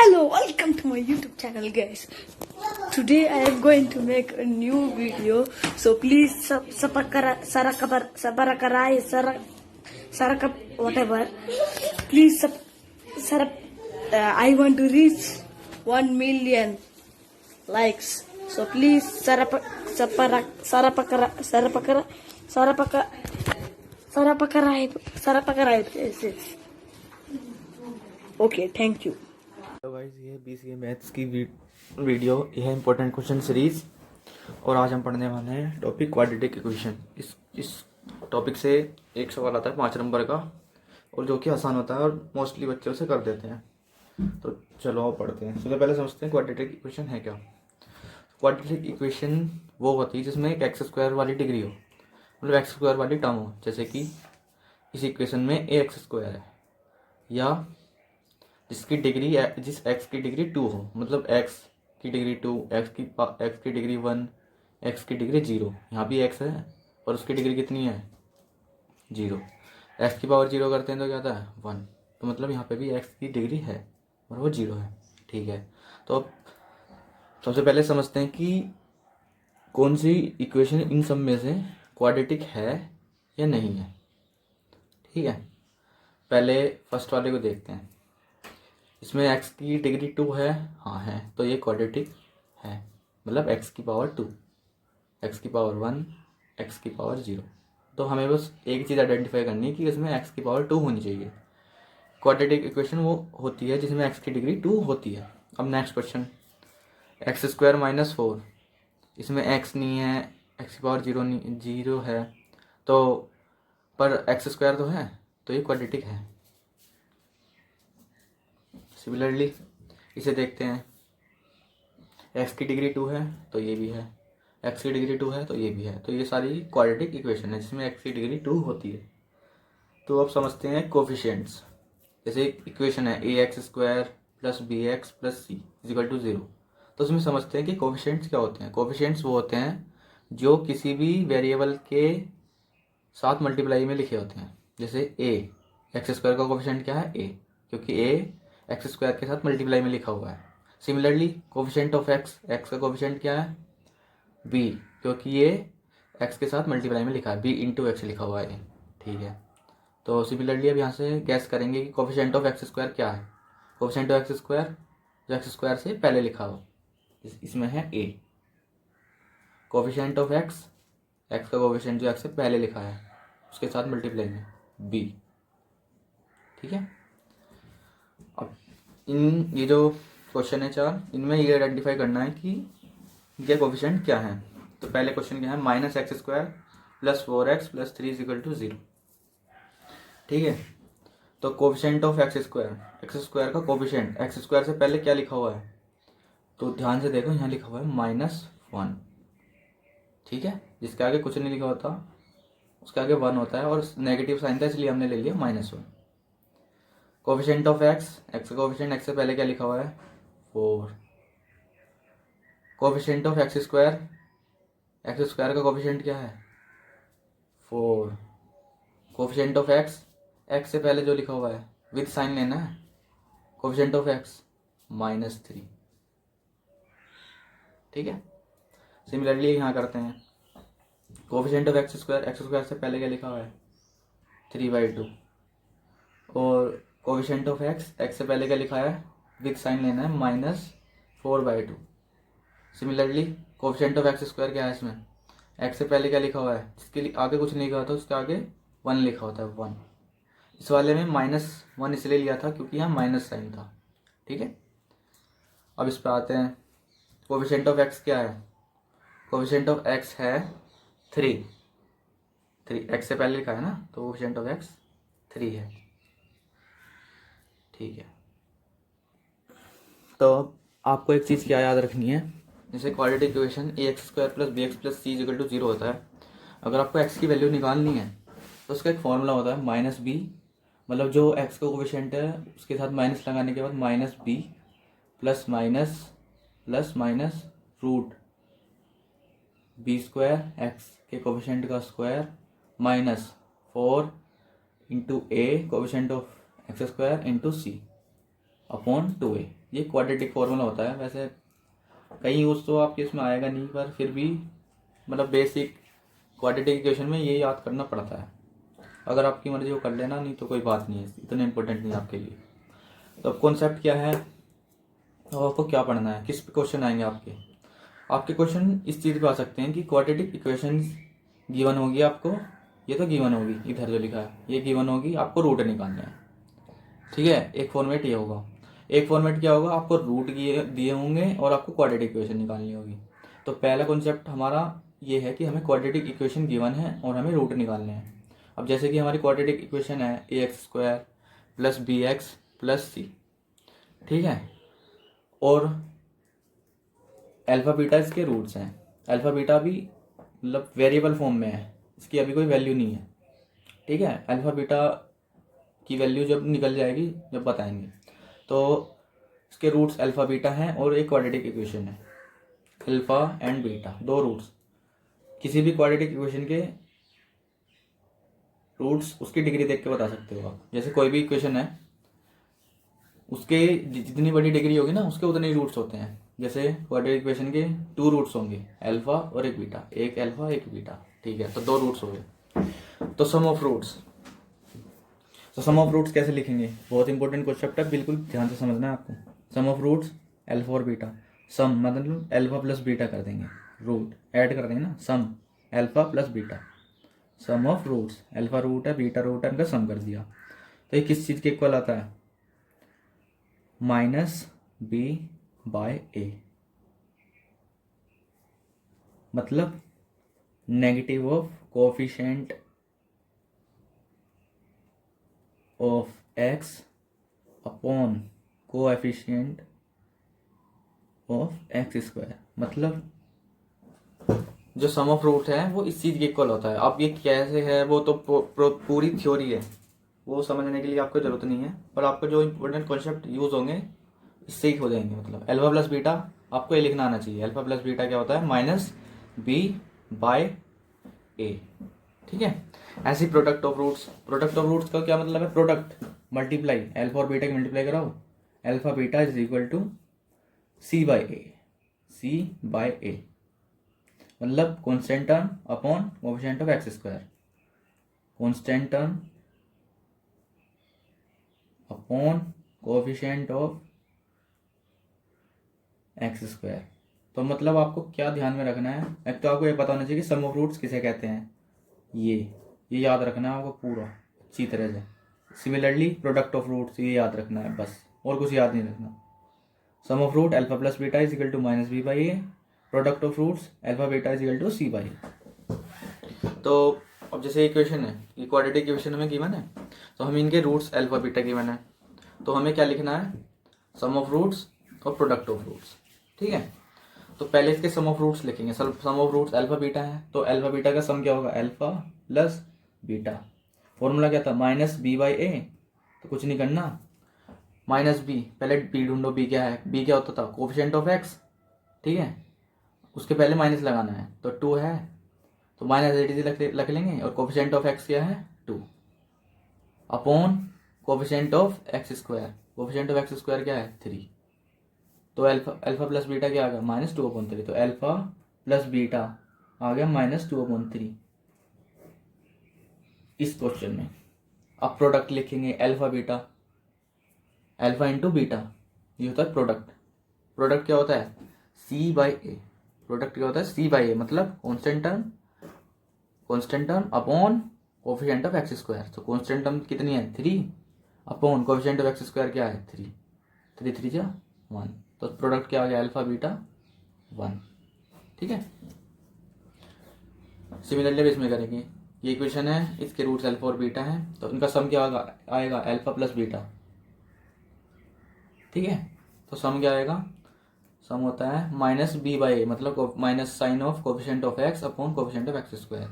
Hello, welcome to my YouTube channel, guys. Today I am going to make a new video, so please whatever. Please I want to reach 1 million likes. So please yes. Okay, thank you. तो guys ये BCA maths की video, यह है important question series. और आज हम पढ़ने वाले हैं टॉपिक क्वाड्रेटिक इक्वेशन। इस टॉपिक से एक सवाल आता है 5 नंबर का, और जो कि आसान होता है और मोस्टली बच्चे उसे कर देते हैं। तो चलो आप पढ़ते हैं। सबसे पहले समझते हैं क्वाड्रेटिक इक्वेशन है क्या। क्वाड्रेटिक इक्वेशन वो होती है जिसमें एक एक्स स्क्वायर वाली डिग्री हो, मतलब एक्स स्क्वायर वाली टर्म हो। जैसे कि इस इक्वेशन में ए एक्स स्क्वायर है, या जिसकी डिग्री जिस x की डिग्री 2 हो, मतलब x की डिग्री 2, x की डिग्री 1, x की डिग्री 0। यहाँ भी x है और उसकी डिग्री कितनी है 0। x की पावर 0 करते हैं तो क्या आता है 1। तो मतलब यहाँ पे भी x की डिग्री है और वो 0 है। ठीक है, तो अब सबसे पहले समझते हैं कि कौन सी इक्वेशन इन सब में से क्वाड्रेटिक है या नहीं है। ठीक है, पहले फर्स्ट वाले को देखते हैं। इसमें x की डिग्री 2 है, हाँ है, तो ये क्वाड्रेटिक है। मतलब x की पावर 2, x की पावर 1, x की पावर 0। तो हमें बस एक चीज़ आइडेंटिफाई करनी है कि इसमें x की पावर 2 होनी चाहिए। क्वाड्रेटिक इक्वेशन वो होती है जिसमें x की डिग्री 2 होती है। अब next question, x square minus 4, इसमें x नहीं है, x की पावर 0 नहीं, 0 है, तो पर एक्स स्क्वायर तो है, तो ये क्वाड्रेटिक है। सिमिलरली इसे देखते हैं, x की डिग्री 2 है तो ये भी है, x की डिग्री 2 है तो ये भी है। तो ये सारी क्वाड्रेटिक इक्वेशन है जिसमें x की डिग्री 2 होती है। तो अब समझते हैं कोफिशिएंट्स। जैसे इक्वेशन है a x square plus b x plus c is equal to 0। तो उसमें समझते हैं कि कोफिशिएंट्स क्या होते हैं। कोफिशिएंट्स वो होते हैं जो किसी भी वेरिएबल के साथ मल्टीप्लाई में लिखे होते हैं। जैसे ए एक्स स्क्वायर का कोफिशिएंट क्या है ए, क्योंकि ए एक्स स्क्वायर के साथ मल्टीप्लाई में लिखा हुआ है। Similarly coefficient of x, x का कोफिशिएंट क्या है बी, क्योंकि ये एक्स के साथ मल्टीप्लाई में लिखा है, बी इंटू एक्स लिखा हुआ है। ठीक है, तो सिमिलरली अब यहाँ से गैस करेंगे कि कोफिशिएंट ऑफ एक्स स्क्वायर क्या है। कोफिशिएंट ऑफ एक्स स्क्वायर जो एक्स स्क्वायर से पहले लिखा हो, इसमें है ए। कोफिशिएंट ऑफ एक्स, एक्स का कोफिशिएंट जो एक्स से पहले लिखा है उसके साथ मल्टीप्लाई में बी। ठीक है, अब ये जो क्वेश्चन है 4, इनमें ये आइडेंटिफाई करना है कि इनके कोफिशिएंट क्या है। तो पहले क्वेश्चन क्या है, minus x square plus 4x plus 3 equal to 0। ठीक है, तो कोफिशिएंट ऑफ एक्स स्क्वायर का कोफिशिएंट एक्स स्क्वायर से पहले क्या लिखा हुआ है, तो ध्यान से देखो, यहाँ लिखा हुआ है -1। ठीक है, जिसके आगे कुछ नहीं लिखा होता उसके आगे 1 होता है, और नेगेटिव साइन था इसलिए हमने ले लिया -1। कोफिशिएंट ऑफ एक्स, एक्स का कोफिशिएंट एक्स से पहले क्या लिखा हुआ है 4। कोफिशिएंट ऑफ एक्स स्क्वायर का कोफिशिएंट क्या है 4। कोफिशिएंट ऑफ एक्स, एक्स से पहले जो लिखा हुआ है विद साइन लेना है, कोफिशिएंट ऑफ एक्स -3। ठीक है, सिमिलरली यहाँ करते हैं, कोफिशिएंट ऑफ एक्स स्क्वायर से पहले क्या लिखा हुआ है 3/2, और कोफिशिएंट ऑफ एक्स से पहले क्या लिखा है विद साइन लेना है -4/2। Similarly coefficient of x square क्या है, इसमें एक्स से पहले क्या लिखा हुआ है, जिसके आगे कुछ नहीं लिखा होता उसके आगे 1 लिखा होता है 1। इस वाले में -1 इसलिए लिया था क्योंकि यहाँ माइनस साइन था। ठीक है, अब इस पर आते हैं, कोफिशिएंट ऑफ एक्स क्या है, कोफिशिएंट ऑफ एक्स है 3 एक्स से पहले लिखा है ना, तो कोफिशिएंट ऑफ एक्स 3 है। ठीक है, तो आपको एक चीज़ क्या याद रखनी है, जैसे quadratic equation a x square plus b x plus c is equal to 0 होता है। अगर आपको एक्स की वैल्यू निकालनी है तो उसका एक फॉर्मूला होता है -b, मतलब जो एक्स का कोफिशिएंट है उसके साथ माइनस लगाने के बाद -b plus minus plus minus root b square x के कोफिशिएंट का square -4 into a coefficient of x square into c upon 2a। ये क्वाड्रेटिक फॉर्मूला होता है। वैसे कहीं यूज़ तो आपके इसमें आएगा नहीं, पर फिर भी मतलब बेसिक क्वाड्रेटिक इक्वेशन में ये याद करना पड़ता है। अगर आपकी मर्जी हो कर लेना, नहीं तो कोई बात नहीं है, इतना इंपॉर्टेंट नहीं है आपके लिए। तो अब कॉन्सेप्ट क्या है और आपको क्या पढ़ना है, किस पे क्वेश्चन आएंगे आपके क्वेश्चन इस चीज़ पे आ सकते हैं कि क्वाड्रेटिक इक्वेशंस गिवन होगी आपको, ये तो गिवन होगी, इधर जो लिखा है ये गिवन होगी, आपको रूट निकालने हैं। ठीक है, एक फॉर्मेट ये होगा। एक फॉर्मेट क्या होगा, आपको रूट दिए होंगे और आपको क्वाड्रेटिक इक्वेशन निकालनी होगी। तो पहला कॉन्सेप्ट हमारा ये है कि हमें क्वाड्रेटिक इक्वेशन गिवन है और हमें रूट निकालने हैं। अब जैसे कि हमारी क्वाड्रेटिक इक्वेशन है ax² + bx + c, ठीक है, और अल्फा बीटा इसके रूट्स हैं। अल्फा बीटा भी मतलब वेरिएबल फॉर्म में है, इसकी अभी कोई वैल्यू नहीं है। ठीक है, अल्फा बीटा की वैल्यू जब निकल जाएगी जब बताएंगे। तो इसके रूट्स अल्फा बीटा हैं और एक क्वाड्रेटिक इक्वेशन है अल्फा एंड बीटा, दो रूट्स। किसी भी क्वाड्रेटिक इक्वेशन के रूट्स उसकी डिग्री देख के बता सकते हो आप। जैसे कोई भी इक्वेशन है उसके जितनी बड़ी डिग्री होगी ना उसके उतने ही रूट्स होते हैं। जैसे क्वाड्रेटिक इक्वेशन के 2 रूट्स होंगे, अल्फा और एक बीटा, एक अल्फा एक बीटा, ठीक है, तो 2 रूट्स हो गए। तो सम ऑफ रूट्स, तो सम ऑफ रूट्स कैसे लिखेंगे, बहुत इंपॉर्टेंट कॉन्सेप्ट है, बिल्कुल ध्यान से समझना है आपको। सम ऑफ रूट्स अल्फा और बीटा, सम मतलब अल्फा प्लस बीटा कर देंगे, रूट ऐड कर देंगे ना, sum alpha plus beta, sum of roots, alpha root है बीटा रूट है, इनका सम कर दिया। तो ये किस चीज़ के इक्वल आता है, -b/a, मतलब negative of coefficient of x upon coefficient of x²। मतलब जो सम ऑफ रूट है वो इस चीज़ के इक्वल होता है। अब ये कैसे है वो तो पूरी थ्योरी है, वो समझने के लिए आपको ज़रूरत नहीं है, पर आपको जो इम्पोर्टेंट कॉन्सेप्ट यूज़ होंगे इससे ही हो जाएंगे। मतलब अल्फा प्लस बीटा आपको ये लिखना आना चाहिए, अल्फा प्लस बीटा क्या होता है, -b/a, ठीक है। ऐसी product of roots, product of roots का क्या मतलब है, प्रोडक्ट मल्टीप्लाई, अल्फा और बीटा की मल्टीप्लाई कराओ, alpha beta is equal to c/a, c/a मतलब constant term upon coefficient of x², constant term upon coefficient of x²। तो मतलब आपको क्या ध्यान में रखना है, एक तो आपको ये पता होना चाहिए कि सम ऑफ रूट्स किसे कहते हैं, ये याद रखना है आपको पूरा अच्छी तरह से। सिमिलरली प्रोडक्ट ऑफ रूट्स ये याद रखना है बस, और कुछ याद नहीं रखना। Sum of root alpha plus beta is equal to -b/a, product of roots alpha beta is equal to c/a। तो अब जैसे इक्वेशन है, ये क्वाड्रेटिक इक्वेशन हमें गिवन है, तो हमें इनके रूट्स अल्फा बीटा गिवन है, तो हमें क्या लिखना है, सम ऑफ रूट्स और प्रोडक्ट ऑफ रूट्स, ठीक है। तो पहले इसके सम ऑफ रूट्स लिखेंगे, सम ऑफ रूट्स अल्फा बीटा है, तो अल्फा बीटा का सम क्या होगा, अल्फा प्लस बीटा। फॉर्मूला क्या था, -b/a, तो कुछ नहीं करना, -b, पहले b ढूंढो, b क्या है, b क्या होता था, कोएफिशिएंट ऑफ x, ठीक है, उसके पहले माइनस लगाना है, तो 2 है तो -80 रख लेंगे, और कोएफिशिएंट ऑफ x क्या है 2, upon coefficient of x², coefficient of x² क्या है 3, तो अल्फा प्लस बीटा क्या आ गया, -2/3, तो अल्फा प्लस बीटा आ गया -2/3 इस क्वेश्चन में। अब प्रोडक्ट लिखेंगे alpha beta, alpha into beta, ये होता है प्रोडक्ट। प्रोडक्ट क्या होता है, c/a, प्रोडक्ट क्या होता है c/a, मतलब constant term upon coefficient of x²। तो कॉन्स्टेंट टर्म कितनी है 3, अपॉन कोएफिशिएंट ऑफ x² क्या है 3, 3 3 जा 1, तो प्रोडक्ट क्या आ गया अल्फा बीटा 1, ठीक है। सिमिलरली भी इसमें करेंगे, ये इक्वेशन है, इसके रूट्स अल्फा और बीटा है, तो इनका सम क्या आएगा अल्फा प्लस बीटा, ठीक है। तो सम क्या आएगा, सम होता है -b/a, मतलब minus sign of coefficient of x upon coefficient of x²।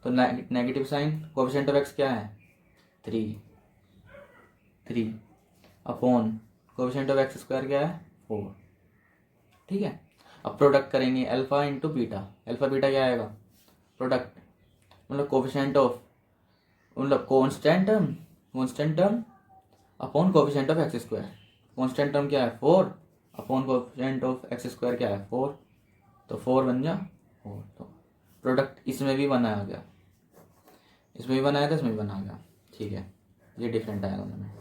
तो negative sign, coefficient of x क्या है 3 अपॉन कोएफिशिएंट ऑफ x² क्या है 4, ठीक है। अब प्रोडक्ट करेंगे alpha into beta, alpha beta क्या आएगा, प्रोडक्ट मतलब कोएफिशिएंट ऑफ, मतलब constant term upon coefficient of x², constant term क्या है 4 upon coefficient of x square क्या है 4, तो 4 बन जा 4। तो प्रोडक्ट इसमें भी बना आ गया, इसमें भी बनाया था, इसमें भी बना आ गया। ठीक है, ये डिफरेंट आया दोनों में।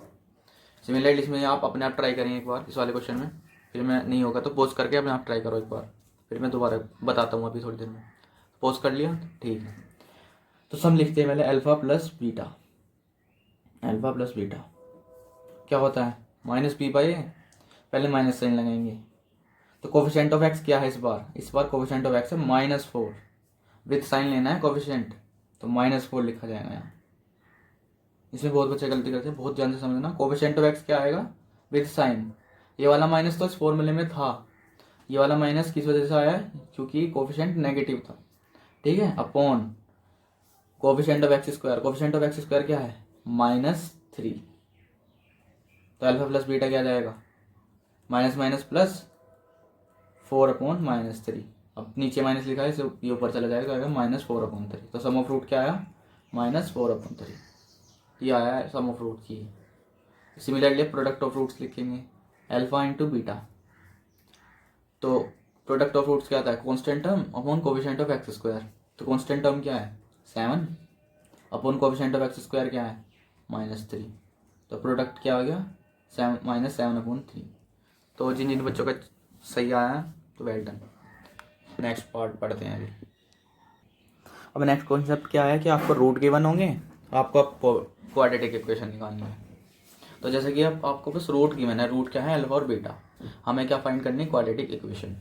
सिमिलरली इसमें आप अपने आप ट्राई करेंगे एक बार इस वाले क्वेश्चन में, फिर मैं नहीं होगा तो पॉज करके अपने आप ट्राई करो एक बार, फिर मैं दोबारा बताता हूँ अभी थोड़ी देर में। पॉज कर लिया, ठीक है। तो सम लिखते हैं पहले alpha plus beta. Alpha plus beta क्या होता है माइनस बी बाई ए, पहले माइनस साइन लगाएंगे। तो कोफिशिएंट ऑफ एक्स क्या है इस बार कोफिशिएंट ऑफ एक्स है -4, विथ साइन लेना है कोफिशिएंट, तो -4 लिखा जाएगा यहाँ। इसमें बहुत बच्चे गलती करते हैं, बहुत ध्यान से समझना। कोफिशिएंट ऑफ एक्स क्या आएगा विथ साइन, ये वाला माइनस तो इस फॉर्मूले में था, ये वाला माइनस किस वजह से आया क्योंकि कोफिशिएंट नेगेटिव था। ठीक है, upon coefficient of x square, coefficient of x square क्या है -3, तो अल्फा प्लस बीटा क्या जाएगा माइनस माइनस प्लस 4 अपॉन -3। अब नीचे माइनस लिखा है, ये ऊपर चला जाएगा, आएगा -4/3। तो सम ऑफ रूट क्या आया -4/3, ये आया है सम ऑफ रूट की। सिमिलरली प्रोडक्ट ऑफ रूट्स लिखेंगे अल्फा इंटू बीटा। तो प्रोडक्ट ऑफ रूट्स क्या आता है constant term upon coefficient of x square. तो कांस्टेंट टर्म क्या है 7 upon coefficient of x square क्या है -3। तो प्रोडक्ट क्या आ गया -7/3। तो जिन जिन बच्चों का सही आया तो वेल डन। नेक्स्ट पार्ट पढ़ते हैं अभी। अब नेक्स्ट कॉन्सेप्ट क्या है कि आपको रूट गिवन होंगे, आपको क्वाड्रेटिक इक्वेशन निकालनी है। तो जैसे कि अब आपको बस रूट गिवन है, रूट क्या है अल्फा और बीटा, हमें क्या फाइंड करनी है क्वाड्रेटिक इक्वेशन।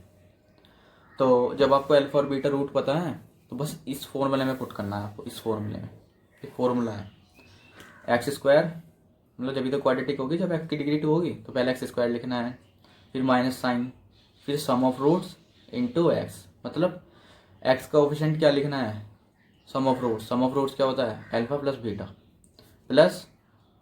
तो जब आपको अल्फा और बीटा रूट पता है तो बस इस फॉर्मूले में पुट करना है आपको। इस फॉर्मूले में एक फॉर्मूला है एक्स स्क्वायर, मतलब जब भी तो क्वाड्रेटिक होगी जब एक्स की डिग्री 2 होगी, तो पहले एक्स स्क्वायर लिखना है, फिर माइनस साइन, फिर sum of roots into x, मतलब एक्स का कोफिशिएंट क्या लिखना है sum of roots. Sum of roots क्या होता है alpha plus beta plus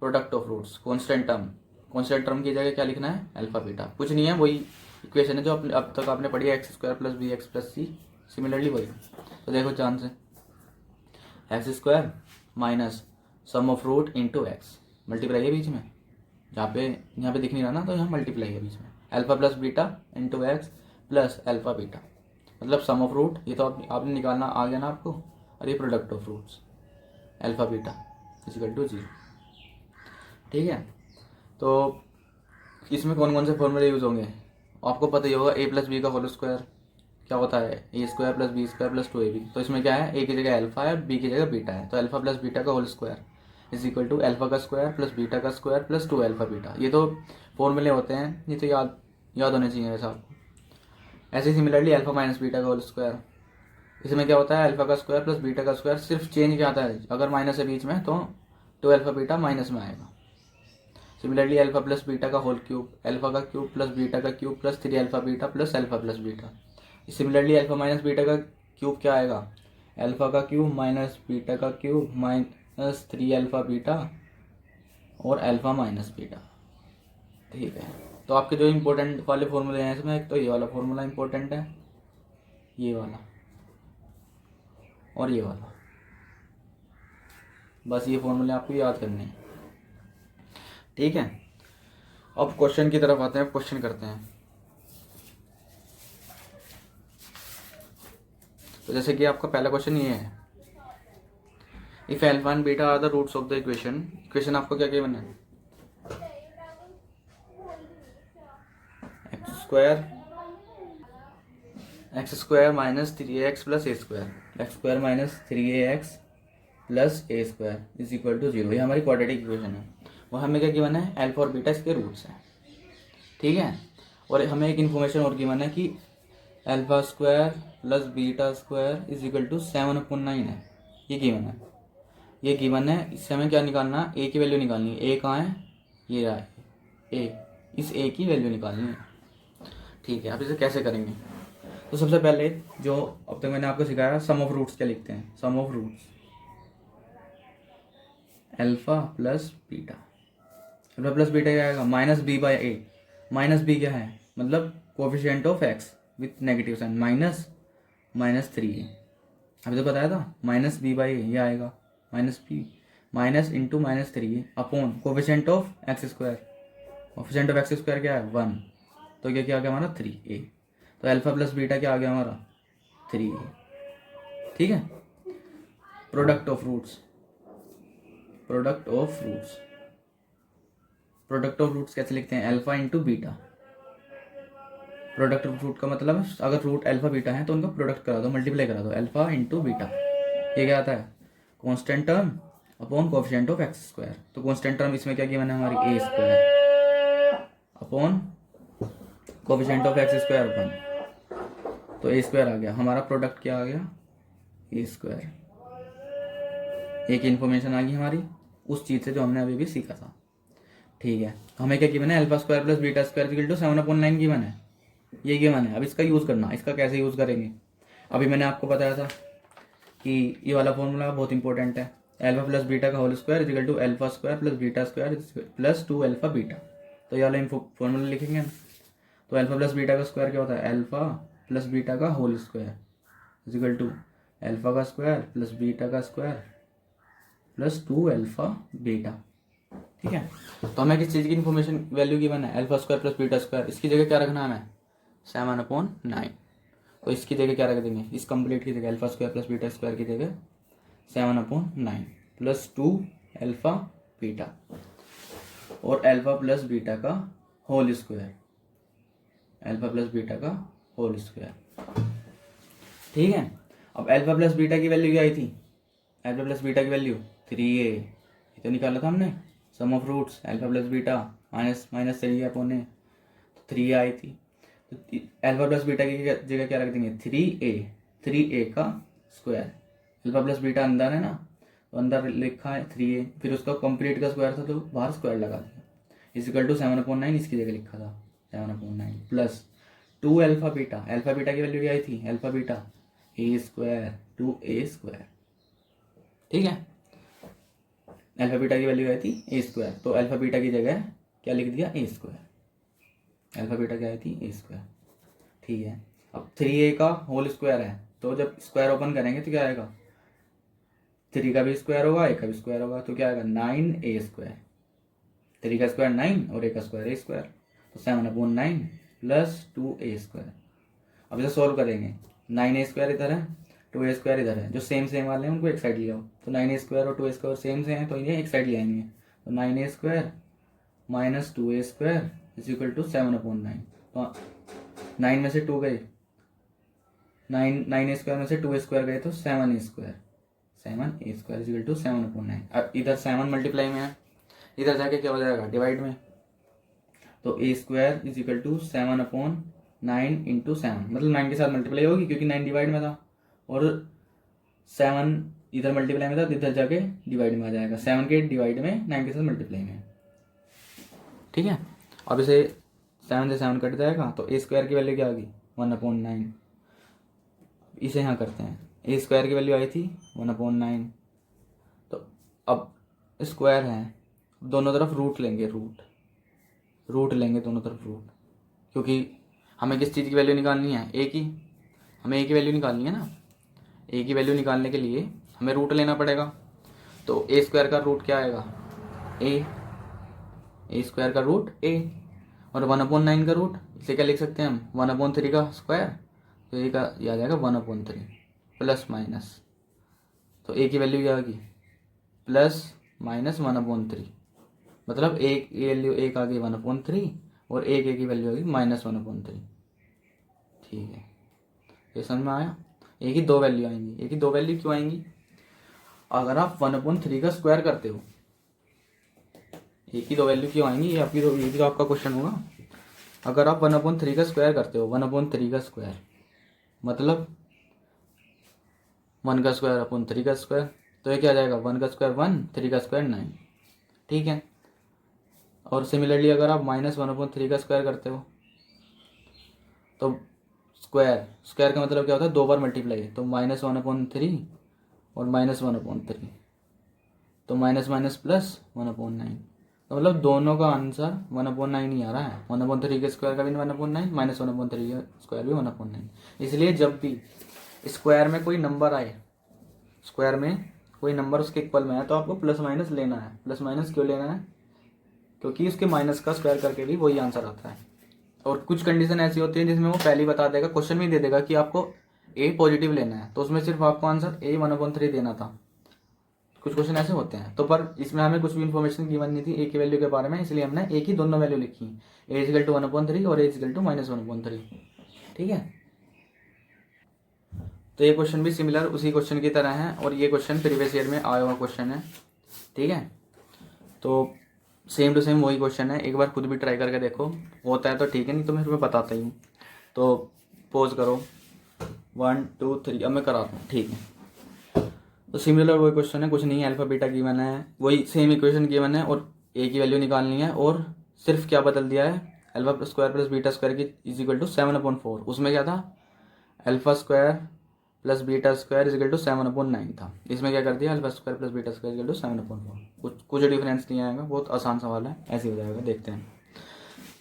product of roots constant term, constant term की जगह क्या लिखना है अल्फा बीटा। कुछ नहीं है, वही इक्वेशन है जो अब तक आपने पढ़ी है, x square plus b x plus c, similarly वही। तो देखो ध्यान से, x square minus sum of root into x, multiply है बीच में, यहाँ पे दिख नहीं रहा ना, तो यहाँ मल्टीप्लाई है बीच में, alpha plus beta into x plus alpha beta, मतलब सम ऑफ रूट, ये तो आपने निकालना आ गया ना आपको, और ये product of roots alpha beta equal to 0। ठीक है, तो इसमें कौन कौन से फॉर्मूले यूज़ होंगे आपको पता ही होगा। ए प्लस बी का होल स्क्वायर क्या होता है a square plus b square plus 2ab। तो इसमें क्या है ए की जगह अल्फा है, बी की जगह बीटा है, तो अल्फा प्लस बीटा का whole square is equal to alpha का स्क्वायर प्लस बीटा का स्क्वायर प्लस 2 अल्फा बीटा। ये तो फॉर्मूले होते हैं, ये तो याद होने चाहिए वैसे आपको। ऐसे सिमिलरली अल्फा माइनस बीटा का होल स्क्वायर, इसमें क्या होता है अल्फा का स्क्वायर प्लस बीटा का स्क्वायर, सिर्फ चेंज क्या आता है अगर माइनस है बीच में तो 2 अल्फा बीटा माइनस में आएगा। सिमिलरली अल्फा प्लस बीटा का होल क्यूब, अल्फा का क्यूब प्लस बीटा का cube plus 3 alpha beta plus alpha plus beta. Similarly alpha minus beta का क्यूब क्या आएगा अल्फा का क्यूब माइनस बीटा का क्यूब माइनस 3 अल्फा बीटा और alpha minus beta. ठीक है, तो आपके जो इंपॉर्टेंट वाले फॉर्मूले हैं इसमें, एक तो ये वाला फॉर्मूला इंपॉर्टेंट है, ये वाला और ये वाला, बस ये फॉर्मूले आपको याद करने हैं। ठीक है, अब क्वेश्चन की तरफ आते हैं, क्वेश्चन करते हैं। तो जैसे कि आपका पहला क्वेश्चन ये है, if alpha and beta are the roots of the equation. Equation आपको क्या गिवन है x square minus 3ax plus a square, x square minus 3ax plus a square is equal to 0। ये हमारी क्वाड्रेटिक इक्वेशन है। वो हमें क्या given है अल्फा और बीटा इसके रूट्स हैं। ठीक है, और हमें एक इन्फॉर्मेशन और गिवन है कि alpha square plus beta square is equal to 7/9 है, ये गिवन है। ये गिवन है, इससे हमें क्या निकालना है ए की वैल्यू निकालनी है। ए कहाँ है ये रहा है ए, इस ए की वैल्यू निकालनी है। ठीक है, आप इसे कैसे करेंगे। तो सबसे पहले जो अब तक मैंने आपको सिखाया सम ऑफ रूट्स क्या लिखते हैं, sum of roots alpha plus beta, alpha plus beta क्या आएगा minus b by a. Minus b क्या है मतलब coefficient of x with negative sign, minus 3a, अभी तो बताया था माइनस बी बाई ए, ये आएगा minus b minus into -3a upon coefficient of x square, coefficient of x square क्या है 1, तो क्या क्या आ गया हमारा 3a। तो अल्फा प्लस बीटा क्या आ गया हमारा 3a। ठीक है। Product of roots, product of roots, product of roots कैसे लिखते हैं alpha into beta. Product of root का मतलब अगर रूट अल्फा बीटा है तो उनका प्रोडक्ट करा दो, मल्टीप्लाई करा दो, अल्फा इंटू बीटा। ये क्या आता है constant term upon coefficient of x square. तो कांस्टेंट टर्म इसमें क्या गिवन है हमारी a square upon coefficient of x square 1, तो ए स्क्वायर आ गया। हमारा प्रोडक्ट क्या आ गया ए स्क्वायर। एक इन्फॉर्मेशन आ गई हमारी उस चीज से जो हमने अभी भी सीखा था। ठीक है। हमें क्या गिवन है alpha square plus beta square equal to 7/9 given है, ये गिवन है। अब इसका यूज करना, इसका कैसे यूज करेंगे। अभी मैंने आपको बताया था कि ये वाला फॉर्मूला बहुत इंपॉर्टेंट है, अल्फा प्लस बीटा का whole square equal to alpha square plus beta square plus 2 alpha beta. तो ये वाला फॉर्मूला लिखेंगे ना। तो अल्फा प्लस बीटा का स्क्वायर क्या होता है अल्फा प्लस बीटा का whole square equal to alpha का स्क्वायर प्लस बीटा का स्क्वायर प्लस 2 अल्फा बीटा। ठीक है। तो हमें किस चीज़ की इन्फॉर्मेशन वैल्यू गिवन है alpha square plus beta square, इसकी जगह क्या रखना है हमें 7/9। तो इसकी जगह क्या रख देंगे, इस कंप्लीट की जगह alpha square plus beta square की जगह 7/9 प्लस 2 अल्फा बीटा और अल्फा प्लस बीटा का whole square, alpha plus beta का होल स्क्वायर। ठीक है। अब अल्फा प्लस बीटा की वैल्यू क्या आई थी, अल्फा प्लस बीटा की वैल्यू 3a, ये तो निकाला था हमने। Sum of roots alpha plus beta minus 3a upon a, तो 3a आई थी। तो अल्फा प्लस बीटा की जगह क्या रख देंगे 3a का स्क्वायर। अल्फा प्लस बीटा अंदर है ना, तो अंदर लिखा है 3a, फिर उसका कंप्लीट का स्क्वायर था तो बाहर स्क्वायर लगा दिया इक्वल टू 7/9, इसकी जगह लिखा था 7/9 plus 2 alpha beta. Alpha beta की वैल्यू क्या आई थी alpha beta A square 2a square. ठीक है। अल्फा बीटा की वैल्यू आई थी ए स्क्वायर, तो अल्फा बीटा की जगह क्या लिख दिया ए स्क्वायर। अल्फा बीटा क्या आई थी ए स्क्वायर। ठीक है। अब 3a का होल स्क्वायर है, तो जब स्क्वायर ओपन करेंगे तो क्या आएगा 3 का भी स्क्वायर होगा ए का भी स्क्वायर होगा, तो क्या आएगा 9a स्क्वायर। 3 का स्क्वायर 9 और ए का स्क्वायर ए स्क्वायर, तो 7/9 प्लस 2a स्क्वायर। अब इसे सोल्व करेंगे, 9a स्क्वायर इधर है 2a स्क्वायर इधर है, जो सेम वाले हैं उनको एक साइड ले आओ। तो 9a स्क्वायर और 2a स्क्वायर सेम से हैं तो इन्हें एक साइड ले आएंगे। तो 9a square minus 2a square is equal to 7/9। तो 9 में से 2 गए, 9a स्क्वायर में से 2a स्क्वायर गए तो 7a square is equal to 7/9। अब इधर 7 मल्टीप्लाई में है, इधर जाके क्या हो जाएगा डिवाइड में, तो a square is equal to 7/9 into 7, मतलब 9 के साथ मल्टीप्लाई होगी क्योंकि 9 डिवाइड में था और 7 इधर मल्टीप्लाई में था, इधर जाके डिवाइड में आ जाएगा। 7 के डिवाइड में 9 के साथ मल्टीप्लाई में। ठीक है। अब इसे 7 से 7 कट जाएगा तो ए स्क्वायर की वैल्यू क्या आ गई 1/9। इसे यहाँ करते हैं, ए स्क्वायर की वैल्यू आई थी 1/9, तो अब स्क्वायर है, दोनों तरफ रूट लेंगे, रूट लेंगे दोनों तरफ रूट, क्योंकि हमें किस चीज़ की वैल्यू निकालनी है ए की, हमें ए की वैल्यू निकालनी है ना। ए की वैल्यू निकालने के लिए हमें रूट लेना पड़ेगा। तो ए स्क्वायर का रूट क्या आएगा ए स्क्वायर का रूट ए, और 1/9 का रूट, इसे क्या लिख सकते हैं हम 1/3 का स्क्वायर, तो ए का ये आ जाएगा 1/3 प्लस माइनस, तो ए की वैल्यू क्या आ गई प्लस माइनस 1/3, मतलब एक वैल्यू एक आ गई 1/3 और एक ए की वैल्यू आ गई -1/3। ठीक है, ये समझ में आया। एक ही दो वैल्यू आएंगी, एक ही दो वैल्यू क्यों आएंगी, अगर आप 1/3 का स्क्वायर करते हो, एक ही दो वैल्यू क्यों आएंगी, ये भी तो आपका क्वेश्चन होगा। अगर आप 1/3 का स्क्वायर करते हो, 1/3 का स्क्वायर मतलब 1 का स्क्वायर अपॉन 3 का स्क्वायर, तो ये क्या आ जाएगा 1 का स्क्वायर 1, 3 का स्क्वायर 9। ठीक है। और सिमिलरली अगर आप -1/3 का स्क्वायर करते हो तो स्क्वायर का मतलब क्या होता है 2 बार मल्टीप्लाई, तो -1/3 और -1/3, तो माइनस माइनस प्लस 1/9, तो मतलब दोनों का आंसर 1/9 ही आ रहा है। 1/3 के स्क्वायर का भी 1/9, -1/3 का स्क्वायर भी 1/9। इसलिए जब भी स्क्वायर में कोई नंबर आए, स्क्वायर में कोई नंबर उसके इक्वल में है, तो आपको प्लस माइनस लेना है। प्लस माइनस क्यों लेना है, क्योंकि उसके माइनस का स्क्वायर करके भी वही आंसर आता है। और कुछ कंडीशन ऐसी होती है जिसमें वो पहले ही बता देगा, क्वेश्चन में दे देगा कि आपको ए पॉजिटिव लेना है, तो उसमें सिर्फ आपको आंसर ए 1/3 देना था। कुछ क्वेश्चन ऐसे होते हैं। तो पर इसमें हमें कुछ भी इन्फॉर्मेशन गिवन नहीं थी ए की वैल्यू के बारे में, इसलिए हमने ए की दोनों वैल्यू लिखी, ए इजिकल टू 1/3 और ए इजिकल टू -1/3। ठीक है, तो ये क्वेश्चन भी सिमिलर उसी क्वेश्चन की तरह है, और ये क्वेश्चन प्रीवियस ईयर में आया हुआ क्वेश्चन है। ठीक है, तो सेम टू सेम वही क्वेश्चन है, एक बार खुद भी ट्राई करके देखो, होता है तो ठीक है, नहीं तो मैं तुम्हें बताता ही हूँ। तो पोज करो, 1 2 3, अब मैं कराता हूँ। ठीक है, तो सिमिलर वही क्वेश्चन है, कुछ नहीं है, अल्फा बीटा गिवन है, वही सेम इक्वेशन गिवन है, और ए की वैल्यू निकालनी है, और सिर्फ क्या बदल दिया है, alpha square plus beta square की इज इक्वल टू 7/4। उसमें क्या था, alpha square plus beta square is equal to 7/9 था, इसमें क्या कर दिया, alpha square plus beta square is equal to 7/4। कुछ डिफरेंस नहीं आएगा, बहुत आसान सवाल है, ऐसे हो जाएगा, देखते हैं।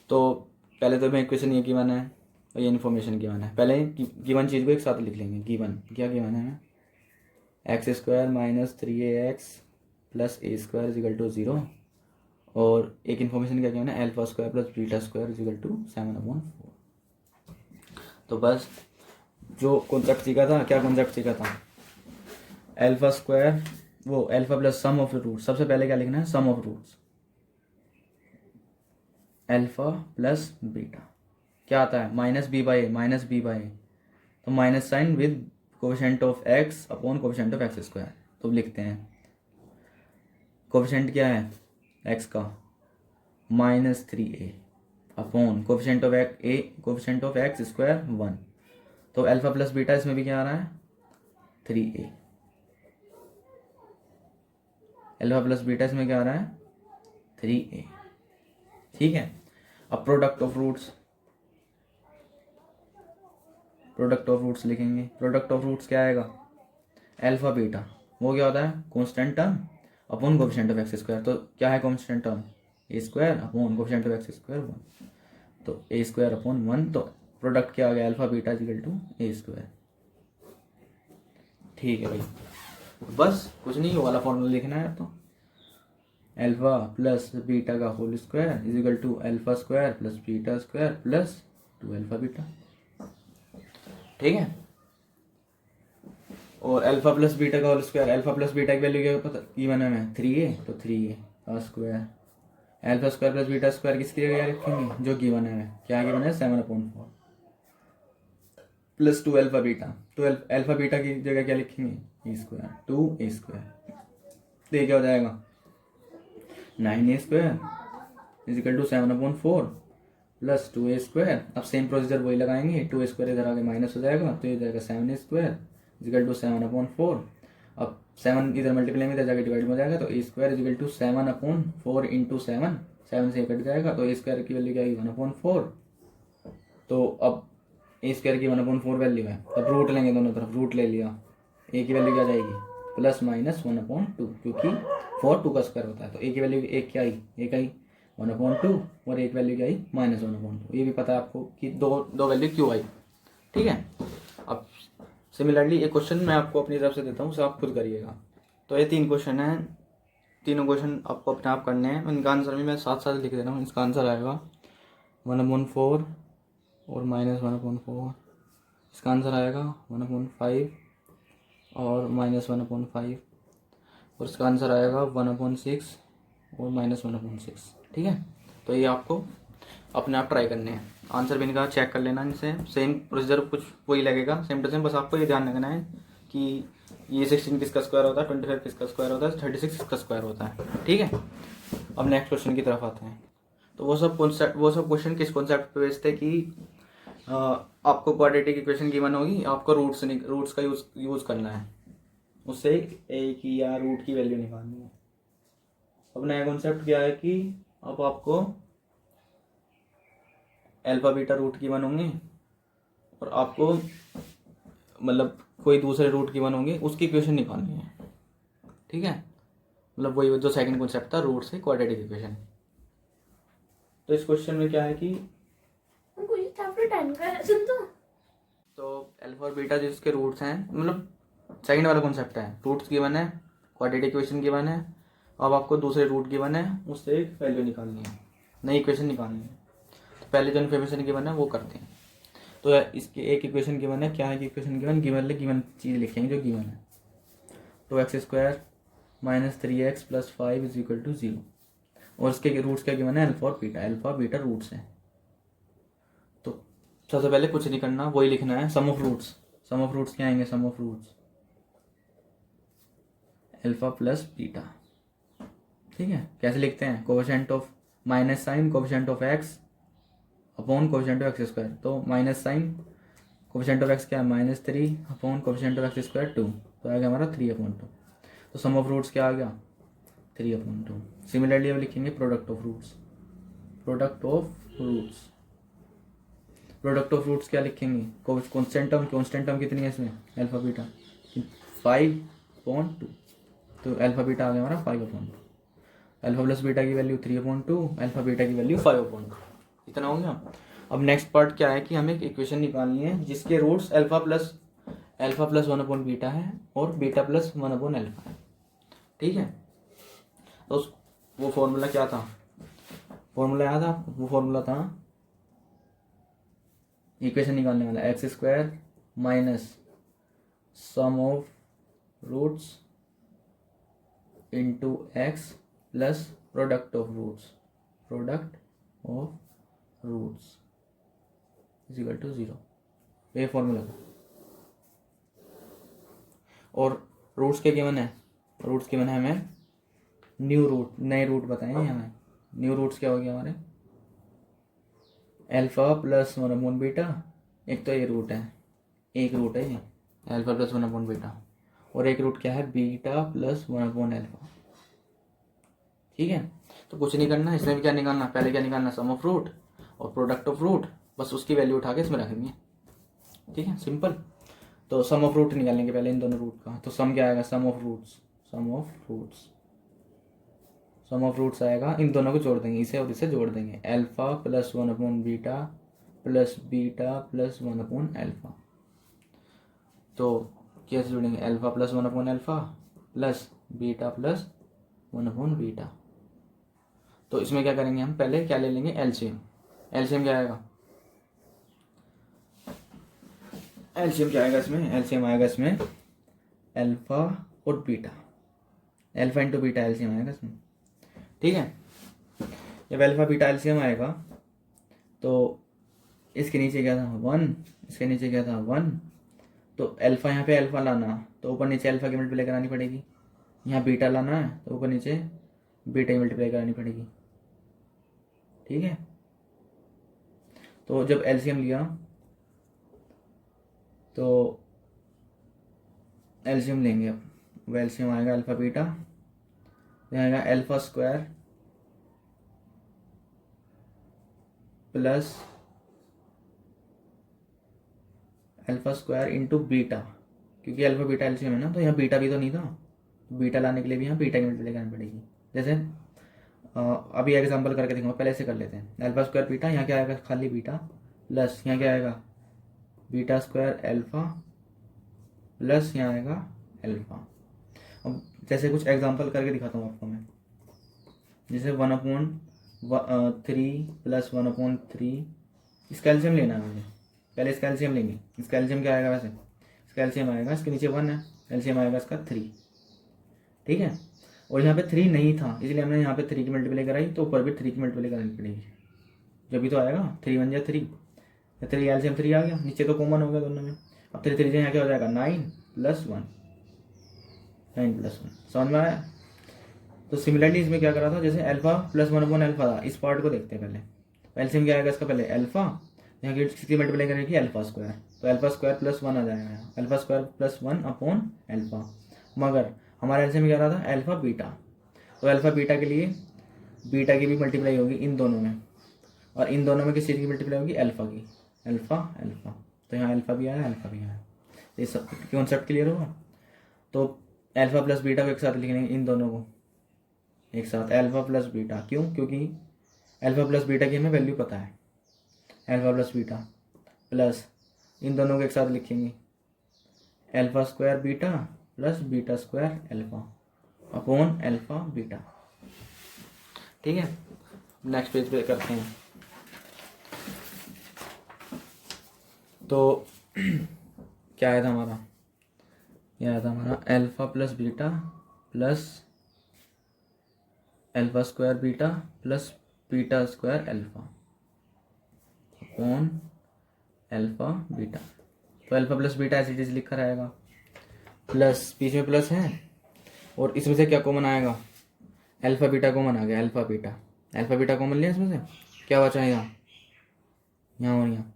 तो पहले तो मैं इक्वेशन ये गिवन है और ये इन्फॉर्मेशन गिवन है, पहले गिवन चीज़ को एक साथ लिख लेंगे। गिवन क्या गिवन है, x square -3ax plus a square is equal to 0, और एक इन्फॉर्मेशन क्या गिवन है, alpha square plus beta square is equal to 7/4। तो बस जो कॉन्सेप्ट सीखा था, क्या कॉन्सेप्ट सीखा था, अल्फा स्क्वायर वो alpha plus sum of root, सबसे पहले क्या लिखना है, sum of roots, alpha plus beta क्या आता है, -b/a, तो minus sign with coefficient of x upon coefficient of x square. तो लिखते हैं कोफिशिएंट क्या है x का, -3a upon coefficient of x square 1। तो अल्फा प्लस बीटा इसमें भी क्या आ रहा है, 3a, अल्फा प्लस बीटा इसमें क्या आ रहा है, 3a। ठीक है, अब प्रोडक्ट ऑफ रूट्स लिखेंगे। प्रोडक्ट ऑफ रूट्स क्या आएगा, अल्फा बीटा, वो क्या होता है, constant term upon coefficient of x square. तो क्या है constant term, A square upon coefficient of x square 1, तो ए स्क्वायर अपॉन 1। तो प्रोडक्ट क्या आ गया, alpha beta equal to a square. ठीक है भाई, बस कुछ नहीं, वो वाला फॉर्मूला लिखना है। तो अल्फा प्लस बीटा का whole square is equal to alpha square plus beta square plus 2 alpha beta. ठीक है, और अल्फा प्लस बीटा का whole square, alpha plus beta की वैल्यू क्या पता गिवन है हमें, 3a, तो 3a का square, alpha square plus beta square किसकी जगह रखेंगे, जो गिवन है हमें, क्या गिवन है, 7/4 प्लस 2 अल्फा बीटा। तो अल्फा बीटा की जगह क्या लिखेंगे, ए स्क्वायर 2a स्क्वायर, तो ये क्या हो जाएगा, 9a square is equal to 7/4 plus 2a square. अब सेम प्रोसीजर वही लगाएंगे, 2a स्क्वायर इधर आगे माइनस हो जाएगा, तो ये जाएगा 7a square is equal to 7/4। अब 7 इधर मल्टीप्लाई में इधर जाकर डिवाइड हो जाएगा, तो a square is equal to 7/4 into 7, 7 से कट जाएगा, तो a स्क्वायर की वैल्यू क्या आएगी, 1/4। तो अब a स्क्वायर की 1/4 वैल्यू है, तब रूट लेंगे, दोनों तरफ रूट ले लिया, a की वैल्यू क्या जाएगी, +-1/2, क्योंकि 4 2 का स्क्वायर होता है, तो a की वैल्यू एक क्या आई, एक आई 1/2, और एक वैल्यू क्या आई, -1/2। ये भी पता है आपको कि दो वैल्यू क्यों आई। ठीक है, अब सिमिलरली एक क्वेश्चन मैं आपको अपनी तरफ से देता हूँ, उसे आप खुद करिएगा। तो ये 3 क्वेश्चन हैं, तीनों क्वेश्चन आपको अपने आप करने हैं, इनका आंसर भी मैं साथ साथ लिख दे रहा हूँ। इसका आंसर आएगा 1/4 और -1/4, इसका आंसर आएगा 1/5 और -1/5, और इसका आंसर आएगा 1/6 और -1/6। ठीक है, तो ये आपको अपने आप ट्राई करने हैं, आंसर भी इनका चेक कर लेना, इनसे सेम प्रोसीजर कुछ वही लगेगा, सेम टू सेम, बस आपको ये ध्यान रखना है कि ये 16 किसका स्क्वायर होता है, 25 किसका स्क्वायर होता है, 36 किसका स्क्वायर होता है। ठीक है, अब नेक्स्ट क्वेश्चन की तरफ आते हैं। तो वो सब क्वेश्चन किस कॉन्सेप्ट पे बेस्ड थे कि आपको क्वाड्रेटिक इक्वेशन गिवन होगी, आपको रूट्स का यूज़ करना है, उससे ए की या रूट की वैल्यू निकालनी है। अब नया कॉन्सेप्ट क्या है कि अब आपको अल्फा बीटा रूट गिवन होंगे, और आपको मतलब कोई दूसरे रूट गिवन होंगे, उसकी इक्वेशन निकालनी है। ठीक है, मतलब वही जो सेकंड कॉन्सेप्ट था, रूट से क्वाड्रेटिक इक्वेशन। तो इस क्वेश्चन में क्या है कि तो अल्फा और बीटा जिसके रूट्स हैं, मतलब सेकंड वाला कॉन्सेप्ट है, रूट्स गिवन है, क्वाड्रेटिक इक्वेशन गिवन है, अब आपको दूसरे रूट गिवन है, उससे एक वैल्यू निकालनी है, नई इक्वेशन निकालनी है। तो पहले जो इन्फॉर्मेशन गिवन है वो करते हैं। तो इसकी एक इक्वेशन गिवन है, क्या है कि इक्वेशन गिवन गिवन चीज़ लिखेंगे जो गिवन है। तो x square minus 3x plus 5 is equal to 0, और इसके रूट्स क्या गिवन है, अल्फा बीटा रूट्स हैं। तो सबसे पहले कुछ नहीं करना, वही लिखना है sum of roots. Sum of roots क्या आएंगे, sum of roots alpha plus beta. ठीक है, कैसे लिखते हैं, coefficient of minus sign coefficient of x upon coefficient of x square. तो minus sign coefficient of x क्या है, -3 upon coefficient of x square 2, तो आ गया हमारा 3/2। तो सम ऑफ रूट्स क्या आ गया, 3/2। सिमिलरली अब लिखेंगे product of roots. Product of roots क्या लिखेंगे, कांस्टेंट टर्म कितनी है इसमें, अल्फा बीटा 5/2, तो अल्फा बीटा आ गया हमारा 5/2। अल्फा प्लस बीटा की वैल्यू 3/2, अल्फा बीटा की वैल्यू 5/2। इतना हो गया। अब नेक्स्ट पार्ट क्या है कि हमें एक इक्वेशन निकालनी है जिसके रूट्स अल्फा प्लस 1/बीटा है और बीटा प्लस 1/अल्फा है। ठीक है, तो वो फॉर्मूला क्या था, फॉर्मूला याद था, वो फॉर्मूला था इक्वेशन निकालने वाला, x square minus sum of roots into x plus product of roots is equal to 0। ये फॉर्मूला था। और रूट्स के गिवन है, हमें न्यू रूट, नए रूट बताए हैं हमें। न्यू रूट्स क्या हो गया हमारे, अल्फा प्लस 1/बीटा, एक तो ये रूट है, एक रूट है ये अल्फा प्लस 1/बीटा, और एक रूट क्या है, बीटा प्लस 1/अल्फा। ठीक है, तो कुछ नहीं करना, इसमें भी क्या निकालना, पहले क्या निकालना, सम ऑफ रूट और प्रोडक्ट ऑफ रूट, बस उसकी वैल्यू उठा के इसमें रखेंगे। ठीक है, सिंपल। तो सम ऑफ रूट निकालेंगे पहले इन दोनों रूट का। तो सम क्या आएगा, सम ऑफ रूट्स आएगा, इन दोनों को जोड़ देंगे, इसे और इसे जोड़ देंगे, अल्फा प्लस 1/बीटा प्लस बीटा प्लस 1/अल्फा। तो कैसे जोड़ेंगे, अल्फा प्लस 1/अल्फा प्लस बीटा प्लस 1/बीटा। तो इसमें क्या करेंगे, हम पहले क्या ले लेंगे, एलसीएम। एलसीएम क्या आएगा, एलसीएम आएगा इसमें अल्फा और beta, alpha into beta LCM आएगा इसमें। ठीक है, जब अल्फा बीटा एलसीएम आएगा तो इसके नीचे क्या था 1, इसके नीचे क्या था 1, तो अल्फा यहाँ पे अल्फा लाना, तो ऊपर नीचे अल्फा की मल्टीप्लाई करानी पड़ेगी। यहाँ बीटा लाना है तो ऊपर नीचे बीटा की मल्टीप्लाई करानी पड़ेगी। ठीक है, तो जब एलसीएम लिया तो एलसीएम लेंगे, अब एलसीएम आएगा अल्फा बीटा, आएगा alpha square plus alpha square into beta, क्योंकि अल्फा बीटा एलसीएम है ना, तो यहाँ बीटा भी तो नहीं था, तो बीटा लाने के लिए भी यहाँ बीटा की मल्टीप्लाई करनी पड़ेगी। जैसे अभी एग्जांपल करके देखूंगा, पहले से कर लेते हैं। अल्फा स्क्वायर बीटा, यहाँ क्या आएगा, खाली बीटा, प्लस यहाँ क्या आएगा, बीटा स्क्वायर अल्फा प्लस यहाँ आएगा अल्फा। अब जैसे कुछ एग्जांपल करके दिखाता हूँ आपको मैं, जैसे 1/3 प्लस 1/3, इसका एलसीएम लेना है मुझे, पहले इसका एलसीएम लेंगे। इसका एलसीएम क्या आएगा, वैसे इसका एलसीएम आएगा, इसके नीचे 1 है, एलसीएम आएगा इसका 3। ठीक है, और यहाँ पे 3 नहीं था, इसलिए हमने यहाँ पे 3 की मल्टीप्लाई कराई, तो ऊपर भी 3 की मल्टीप्लाई करानी पड़ेगी, जब भी तो आएगा। 3 1 जा 3, 3 एलसीएम 3 आ गया, नीचे तो कॉमन हो गया दोनों में। अब 3 3 यहाँ क्या हो जाएगा, 9 + 1, 9 + 1, समझ में आया। तो सिमिलरली इसमें क्या करा था, जैसे अल्फा प्लस 1/अल्फा था, इस पार्ट को देखते हैं पहले। एलसीएम क्या आएगा इसका, पहले अल्फा, यहाँ की किसकी मल्टीप्लाई करेगी, अल्फा स्क्वायर, तो अल्फा स्क्वायर प्लस 1 आ जाएगा, अल्फा स्क्वायर प्लस 1/अल्फा। मगर हमारा एलसीएम क्या रहा था, अल्फा बीटा, तो अल्फा बीटा के लिए बीटा की भी मल्टीप्लाई होगी इन दोनों में, और इन दोनों में किस चीज़ की मल्टीप्लाई होगी, अल्फा की, अल्फा। तो यहाँ अल्फा भी आया, अल्फा भी आया, ये सब कॉन्सेप्ट क्लियर होगा। तो अल्फा प्लस बीटा को एक साथ लिखेंगे, इन दोनों को एक साथ, अल्फा प्लस बीटा, क्यों, क्योंकि अल्फा प्लस बीटा की हमें वैल्यू पता है, अल्फा प्लस बीटा प्लस इन दोनों को एक साथ लिखेंगे, alpha square beta plus beta square alpha, upon alpha beta. ठीक है, नेक्स्ट पेज पे करते हैं। तो क्या आया था हमारा, यह आया था हमारा alpha plus beta plus alpha square beta plus beta square alpha upon alpha beta. तो अल्फा प्लस बीटा ऐसे चीज लिखा रहेगा, प्लस बीच में प्लस है और इसमें से क्या कॉमन आएगा, अल्फा बीटा कॉमन आ गया, अल्फा बीटा कॉमन लिया इसमें से, क्या बचा यहाँ, यहाँ और यहाँ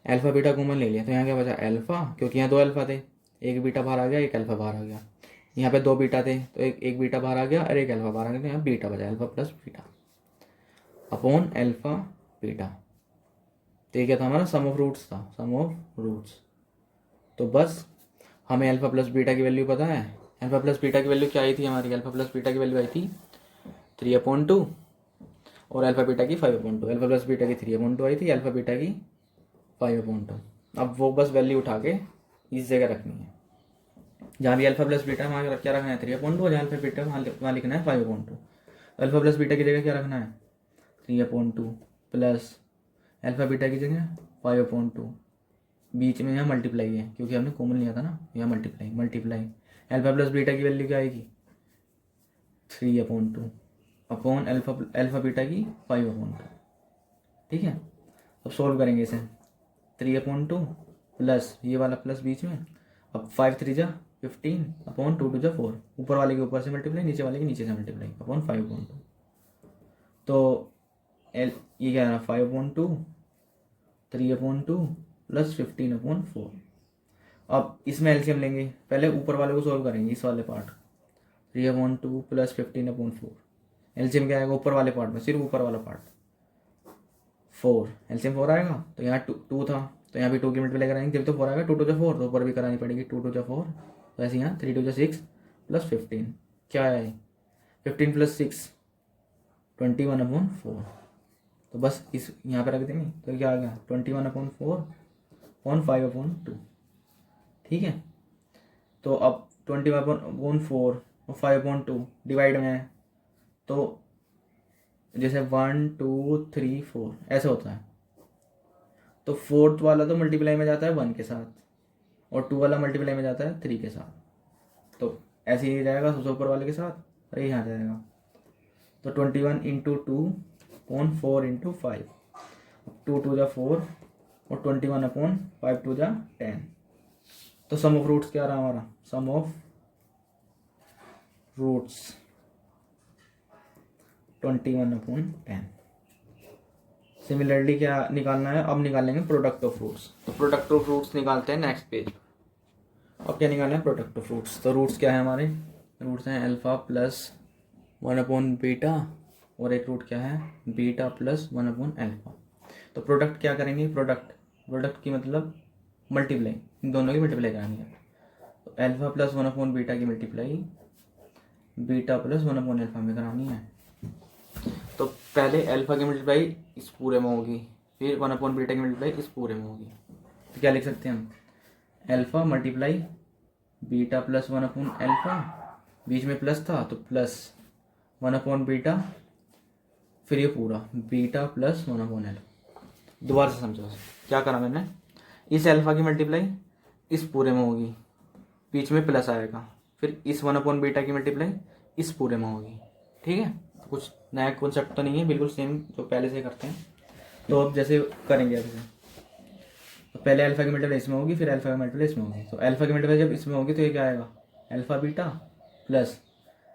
अल्फा बीटा कॉमन ले लिया, तो यहाँ क्या बचा अल्फा, क्योंकि यहाँ दो अल्फा थे, एक बीटा बाहर आ गया, एक अल्फा बाहर आ गया। यहाँ पे दो बीटा थे तो एक बीटा बाहर आ गया और एक अल्फा बाहर आ गया, तो यहाँ बीटा बचा, alpha plus beta upon alpha beta. तो ये क्या था हमारा, सम ऑफ रूट्स था, सम ऑफ रूट्स। तो बस हमें अल्फा प्लस बीटा की वैल्यू पता है। अल्फा प्लस बीटा की वैल्यू क्या आई थी हमारी, अल्फा प्लस बीटा की वैल्यू आई थी 3/2 और अल्फा बीटा की 5/2। अल्फा प्लस बीटा की 3/2 आई थी, अल्फा बीटा की 5/2। अब वो बस वैल्यू उठा के इस जगह रखनी है, जहाँ भी अल्फा प्लस बीटा वहाँ क्या रखना है 3/2, जहाँ अल्फा बीटा वहाँ लिखना है 5/2। अल्फा प्लस बीटा की जगह क्या रखना है 3/2 प्लस अल्फा बीटा की जगह 5/2, बीच में यहाँ मल्टीप्लाई है क्योंकि हमने कॉमन लिया था ना, यहाँ मल्टीप्लाई अल्फा प्लस बीटा की वैल्यू क्या आएगी 3/2 अपॉन अल्फा बीटा की 5/2। ठीक है, अब सॉल्व करेंगे इसे, 3/2 प्लस ये वाला प्लस बीच में, अब 5 3 जा 15 अपॉन 2 2 जा 4, ऊपर वाले के ऊपर से मल्टीप्लाई, नीचे वाले के नीचे से मल्टीप्लाई अपॉन 5/2। तो ये क्या है 5/2 3/2 प्लस 15/4। अब इसमें एलसीएम लेंगे, पहले ऊपर वाले को सॉल्व करेंगे, इस वाले पार्ट 3/2 प्लस 15/4। एलसीएम क्या आएगा ऊपर वाले पार्ट में, सिर्फ ऊपर वाला पार्ट 4, एलसीएम 4 आएगा। तो यहाँ 2 था तो यहाँ भी 2 की मल्टीप्लाई कराएंगे, जब तो 4 आएगा 2 2 जा 4, तो ऊपर भी करानी पड़ेगी 2 2 जा 4। तो ऐसे यहाँ 3 2 जा 6 प्लस 15 क्या है 15 प्लस 6 21/4। तो बस इस यहाँ पे रख देंगे, तो क्या आ गया 21/4 अपॉन 5/2। ठीक है, तो अब 21/4 और 5/2 डिवाइड में है, तो जैसे 1 2 3 4 ऐसा होता है, तो फोर्थ वाला तो मल्टीप्लाई में जाता है 1 के साथ और 2 वाला मल्टीप्लाई में जाता है 3 के साथ, तो ऐसे ही जाएगा सबसे ऊपर वाले के साथ और यहाँ जाएगा। तो 21 × 2 अपॉन 4 × 5, 2 2 जा 4 और 21/5 2 जा 10। तो सम ऑफ रूट्स क्या रहा हमारा, सम ऑफ रूट्स 21/10। सिमिलरली क्या निकालना है, अब निकालेंगे प्रोडक्ट ऑफ रूट्स। तो प्रोडक्ट ऑफ रूट्स निकालते हैं नेक्स्ट पेज। अब क्या निकालना है प्रोडक्ट ऑफ रूट्स। तो रूट्स क्या है हमारे, रूट्स हैं अल्फा प्लस 1/बीटा और एक रूट क्या है बीटा प्लस 1/अल्फा। तो प्रोडक्ट क्या करेंगे, प्रोडक्ट की मतलब मल्टीप्लाई, इन दोनों की मल्टीप्लाई करानी है। तो अल्फा प्लस 1/बीटा की मल्टीप्लाई बीटा प्लस 1/अल्फा में करानी है। तो पहले अल्फा की मल्टीप्लाई इस पूरे में होगी, फिर 1/बीटा की मल्टीप्लाई इस पूरे में होगी। तो क्या लिख सकते हैं हम, अल्फा मल्टीप्लाई बीटा प्लस 1/अल्फा, बीच में प्लस था तो प्लस 1/बीटा, फिर ये पूरा बीटा प्लस 1/अल्फा। दोबारा से समझो क्या करा मैंने, इस अल्फा की मल्टीप्लाई इस पूरे में होगी, बीच में प्लस आएगा, फिर इस 1/बीटा की मल्टीप्लाई इस पूरे में होगी। ठीक है, कुछ नया कॉन्सेप्ट तो नहीं है, बिल्कुल सेम जो पहले से करते हैं। तो अब जैसे करेंगे अब इसे, तो पहले अल्फा की मल्टीप्लाई इसमें होगी, फिर अल्फा की मल्टीप्लाई इसमें होगी। तो अल्फा की मल्टीप्लाई जब इसमें होगी तो ये क्या आएगा alpha beta plus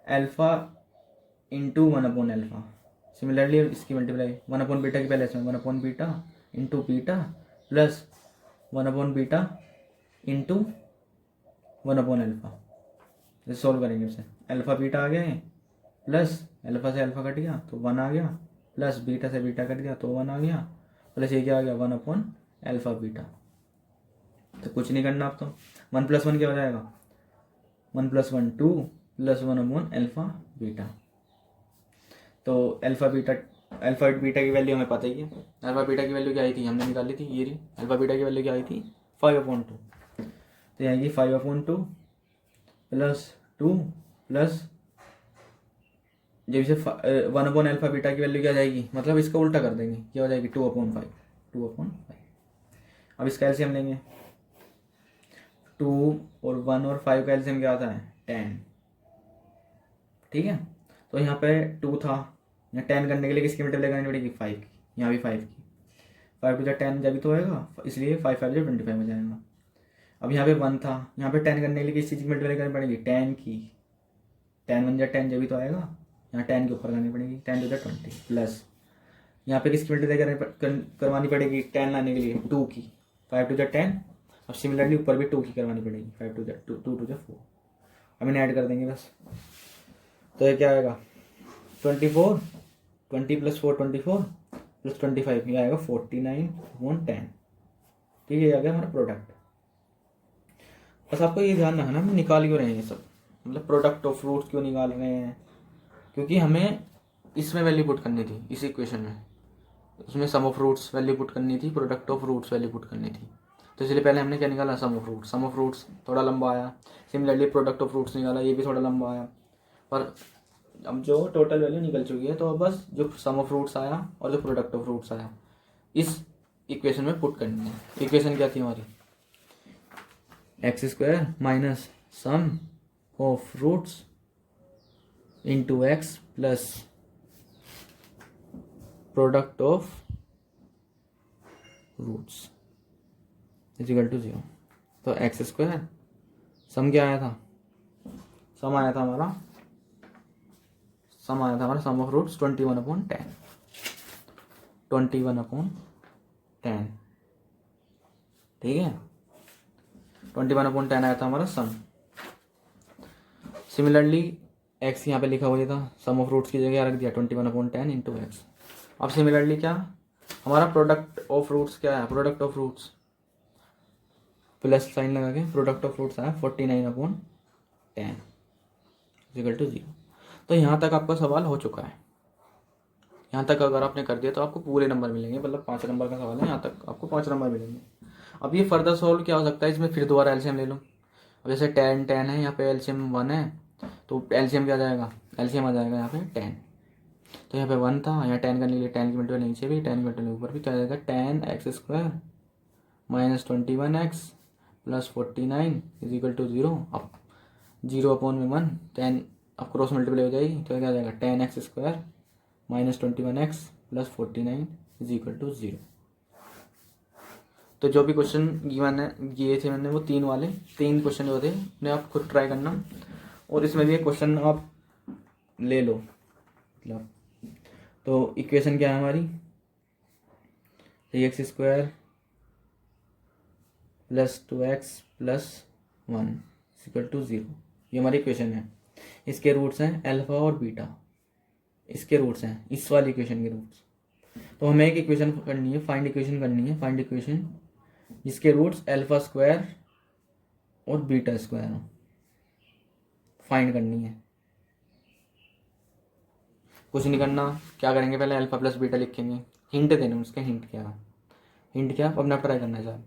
alpha into 1/अल्फा। सिमिलरली इसकी मल्टीप्लाई 1/बीटा की पहले इसमें 1/बीटा इंटू बीटा प्लस 1/बीटा इंटू 1/अल्फा। जैसे सॉल्व करेंगे उसे, अल्फा बीटा आ गया है प्लस अल्फा से अल्फा कट गया तो 1 आ गया, प्लस बीटा से बीटा कट गया तो 1 आ गया, प्लस ये क्या आ गया 1/अल्फा बीटा। तो कुछ नहीं करना आप, तो 1 + 1 क्या हो जाएगा 1 + 1 2 प्लस 1/अल्फा बीटा। तो अल्फा बीटा की वैल्यू हमें पता ही है। अल्फा बीटा की वैल्यू क्या आई थी हमने निकाली थी, ये रही अल्फा बीटा की वैल्यू क्या आई थी 5/2। तो यहाँ 5/2 प्लस 2 प्लस जब इसे 1/α बीटा की वैल्यू क्या आ जाएगी, मतलब इसका उल्टा कर देंगे, क्या हो जाएगी 2/5, 2/5। अब इसका एलसीएम लेंगे, 2 और 1 और 5 का एलसीएम क्या आता है 10, ठीक है। तो यहाँ पे 2 था, यहाँ 10 करने के लिए किसकी मल्टीप्लाई करनी पड़ेगी 5 की, यहाँ भी 5 की, 5 टू 10 जब भी तो होएगा, इसलिए 5 5 जो 25 हो जाएगा। अब यहाँ पे 1 था, यहाँ पे 10 करने के लिए किस चीज़ की मल्टीप्लाई करनी पड़ेगी 10 की, 10 1 10 जब भी तो आएगा, यहाँ 10 के ऊपर करनी पड़ेगी, 10 टू 20 प्लस यहाँ पे किसकी मल्टीप्लाई करवानी पड़ेगी 10 लाने के लिए 2 की, 5 टू 10। अब सिमिलरली ऊपर भी 2 की करवानी पड़ेगी, 5 टू 2 टू 4। अब इन्हें ऐड कर देंगे बस, तो ये क्या आएगा 24, 20 प्लस 4 24 प्लस 25, ये आएगा 49/10, ठीक है। ये आ गया हमारा प्रोडक्ट। बस आपको ये ध्यान रखना हम निकाल क्यों रहे हैं ये सब, मतलब प्रोडक्ट ऑफ फ्रूट्स क्यों निकाल रहे हैं, क्योंकि हमें इसमें वैल्यू पुट करनी थी, इस इक्वेशन में, उसमें sum of roots value put करनी थी, product of roots value put करनी थी। तो इसलिए पहले हमने क्या निकाला sum of roots, sum of roots थोड़ा लंबा आया, सिमिलरली प्रोडक्ट ऑफ फ्रूट्स निकाला, ये भी थोड़ा लंबा आया, पर अब जो टोटल वैल्यू निकल चुकी है, तो अब बस जो सम ऑफ फ्रूट्स आया और जो प्रोडक्ट ऑफ फ्रूट्स आया इस इक्वेशन में पुट करनी है। इक्वेशन क्या थी हमारी, x² minus sum of roots into x plus product of roots equal to 0। तो x² सम क्या आया था, सम आया था हमारा सम ऑफ फ्रूट्स 21/10, 21/10, ठीक है। 21/10 आया था हमारा सम। सिमिलरली x यहाँ पे लिखा हुआ था, सम ऑफ फ्रूट्स की जगह रख दिया 21/10 इंटू एक्स। अब सिमिलरली क्या हमारा प्रोडक्ट ऑफ फ्रूट्स क्या है, product of fruits plus sign लगा के प्रोडक्ट ऑफ फ्रूट्स आया 49/10 इक्वल टू 0। तो यहाँ तक आपका सवाल हो चुका है, यहाँ तक अगर आपने कर दिया तो आपको पूरे नंबर मिलेंगे, मतलब 5 नंबर का सवाल है, यहाँ तक आपको 5 नंबर मिलेंगे। अब ये फर्दर सॉल्व क्या हो सकता है, इसमें फिर दोबारा एलसीएम ले लो। अब जैसे 10 है, यहाँ पे एलसीएम 1 है, तो एलसीएम क्या आ जाएगा, एलसीएम आ जाएगा यहाँ पे 10। तो यहाँ पे 1 था, यहाँ 10 करने के लिए 10 की मल्टीप्लाई नीचे भी 10 की मल्टीप्लाई ऊपर भी क्या आ जाएगा 10x² minus 21x plus 49 is equal to 0। अब 0/1 10 अब क्रॉस मल्टीप्लाई हो जाएगी, तो क्या आ जाएगा 10x² minus 21x plus 49 is equal to 0। तो जो भी क्वेश्चन दिए थे मैंने वो 3 वाले 3 क्वेश्चन जो थे उन्हें आप खुद ट्राई करना, और इसमें भी एक क्वेश्चन आप ले लो, मतलब तो इक्वेशन क्या है हमारी 3x² plus 2x plus 1 equal to 0, ये हमारी इक्वेशन है। इसके रूट्स हैं अल्फा और बीटा, इसके रूट्स हैं इस वाली इक्वेशन के रूट्स। तो हमें एक इक्वेशन करनी है, फाइंड इक्वेशन करनी है, फाइंड इक्वेशन जिसके रूट्स α² और β² हो, फाइंड करनी है। कुछ नहीं करना, क्या करेंगे पहले अल्फा प्लस बीटा लिखेंगे, हिंट देना उसके, हिंट क्या अपना ट्राई करना है साहब।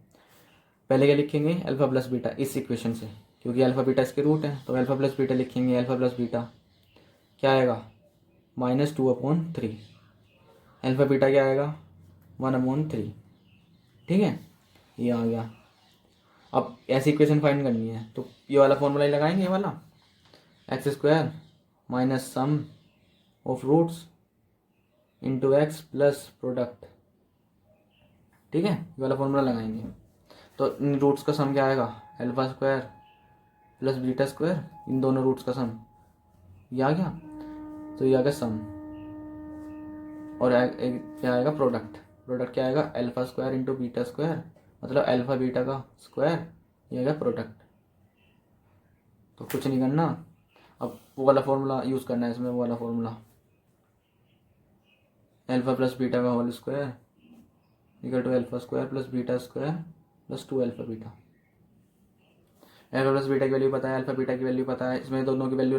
पहले क्या लिखेंगे अल्फा प्लस बीटा इस इक्वेशन से, क्योंकि अल्फा बीटा इसके रूट है, तो अल्फा प्लस बीटा लिखेंगे, अल्फा प्लस बीटा क्या आएगा -2/3, अल्फा बीटा क्या आएगा 1/3, ठीक है, ये आ गया। अब ऐसी इक्वेशन फाइंड करनी है, तो ये वाला फॉर्मूला ही लगाएंगे, ये वाला x² minus sum of roots into x plus product, ठीक है, ये वाला फॉर्मूला लगाएंगे। तो इन रूट्स का सम क्या आएगा α² प्लस β², इन दोनों रूट्स का सम ये आ गया, तो ये आ गया सम, और क्या आएगा प्रोडक्ट क्या आएगा α² इंटू β², मतलब अल्फा बीटा का स्क्वायर, ये आएगा प्रोडक्ट। तो कुछ नहीं करना, अब वो वाला फॉर्मूला यूज़ करना है इसमें, वो वाला फॉर्मूला अल्फा प्लस बीटा का whole square equal to α² plus β² plus 2α beta. Alpha plus beta की वैल्यू पता है, अल्फा बीटा की वैल्यू पता है, इसमें दोनों की वैल्यू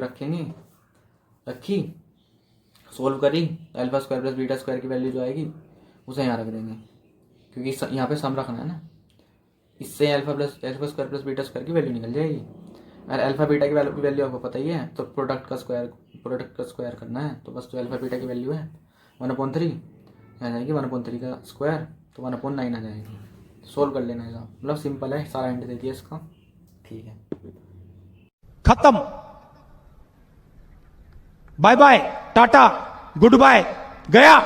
रखी सोल्व करी, α² प्लस β² की वैल्यू जो आएगी उसे यहाँ रख देंगे, क्योंकि यहाँ पे सम रखना है ना, इससे अल्फा² प्लस β² की वैल्यू निकल जाएगी। अरे अल्फा बीटा की वैल्यू आपको पता ही है, तो प्रोडक्ट का स्क्वायर करना है, तो बस जो अल्फा बीटा की वैल्यू है 1/3 आ जाएगी, 1/3 का स्क्वायर तो 1/9 आ जाएगी। सोल्व कर लेना है, मतलब सिंपल है, सारा एंड दे दिया इसका। ठीक है, खत्म। बाय बाय, टाटा, गुड बाय, गया।